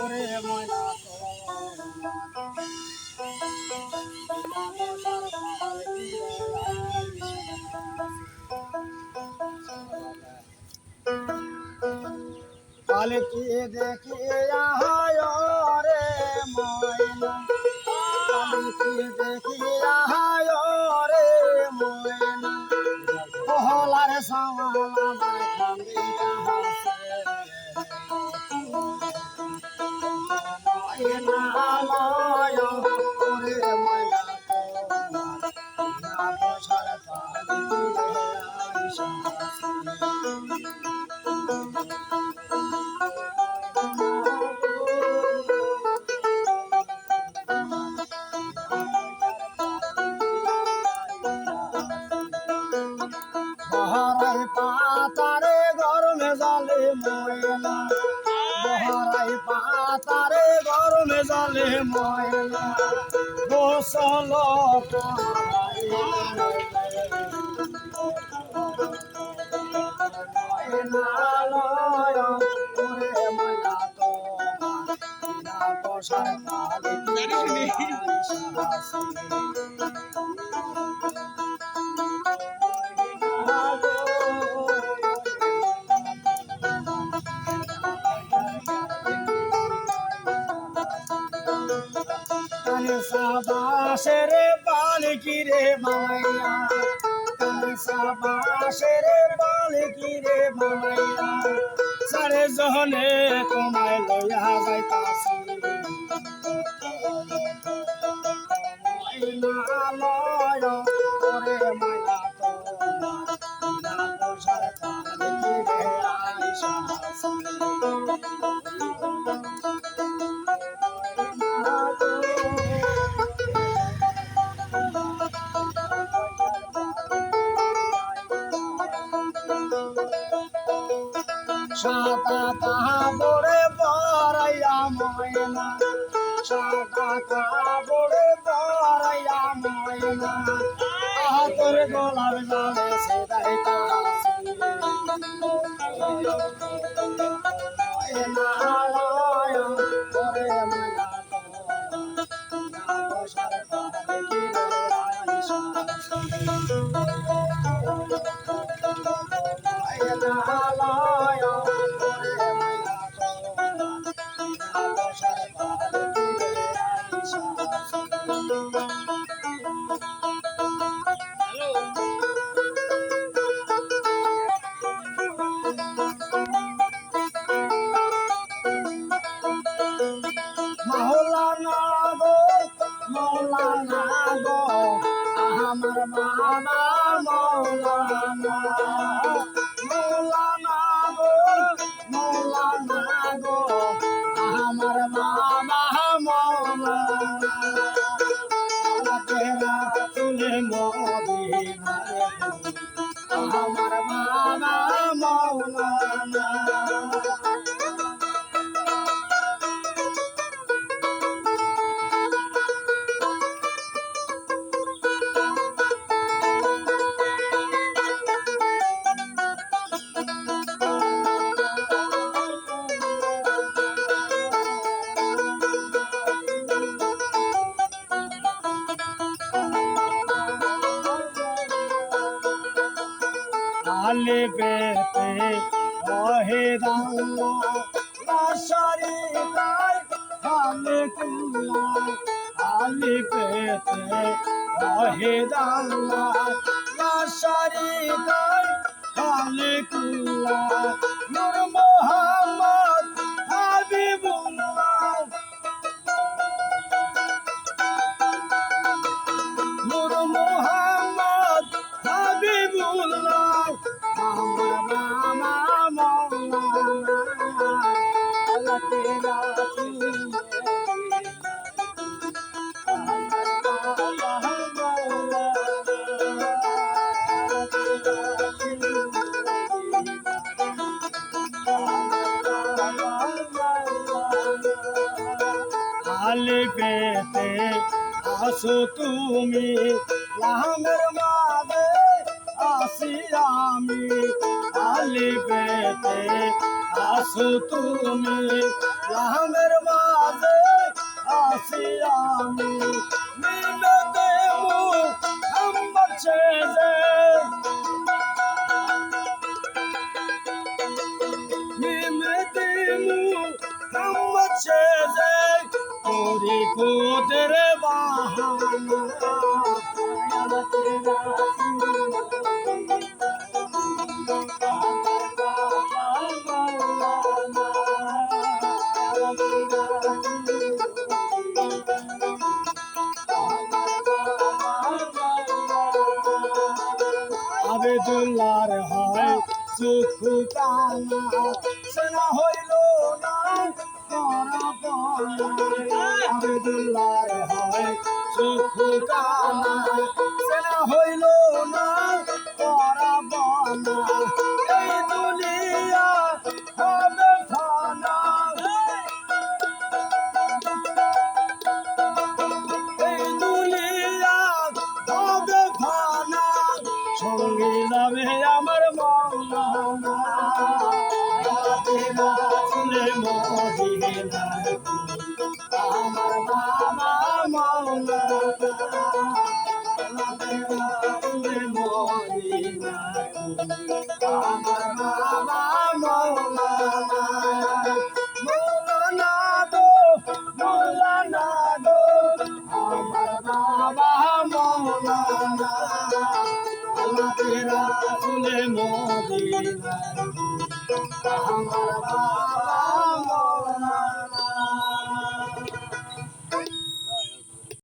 ওরে ময়না পালকি দেখিয়া রে ময়না পালকি দেখিয়া রে ময়না পহলার সামালা আমার কান্দিয়া হাসে ময়না লয় ওরে ময়না তোমার বসার পালকি আইসা বহরাই পাতারে গরমে জালে ময়না বহরাই পাতারে গরমে জালে ময়না গোসল সাবাসেরে পালকি রে মাইয়া সাবাসেরে পালকি রে মাইয়া সারে জহনে তোমায় লইয়া যাইতাছি ময়না লয় ওরে ময়না তোমার বসার পালকি রে আইসা সাদা কাপড়ে পরাইয়া ময়না সাদা কাপড়ে পরাইয়া ময়না হাতের গলার জালে সেদাই তাহাসি ময়না লয় ওরে ময়না তোমার বসার পালকি রে আইসা ময়না লয় মৌলানা গো আমার মামা মৌলানা গো আমার মামা মৌলানা তেরা তুলে মদিনা আমার মামা মৌলানা আলিপেতে ওহেদাল্লা লাশারি কাই হালেকুল্লা আলিপেতে ওহেদাল্লা লাশারি কাই হালেকুল্লা নূর মোহাম্মদ হাবিবুল্লাহ নূর মোহাম্মদ হাবিবুল্লাহ আমার মামা মৌলানা আল্লাহ তেরা তুলে আলিপেতে আসো তুমি লামের মাঝে আসি আমি আলি পেতে আসো তুমি রামের মাঝে আসি আমি মিলতে মুহাম্মদ ছেড়ে মিলতে মুহাম্মদ ছেড়ে তোরি কোদের বাহানা আবেদুল্লাহর হয় চক্ষু কানা সেনা হইল না আবেদুল্লাহর হয় চক্ষু কানা সেনা হইল না পরাবনা এই দুনিয়া হবে ফানা এই দুনিয়া হবে ফানা সঙ্গী যাবে আমার মৌলানা রাসূলে মদিনা আমার বাবা মৌলানা রাসূলে মদিনা আমার বাবা মৌলানা মৌলানা গো মৌলানা গো আমার বাবা মৌলানা রাসূলে মদিনা আমার বাবা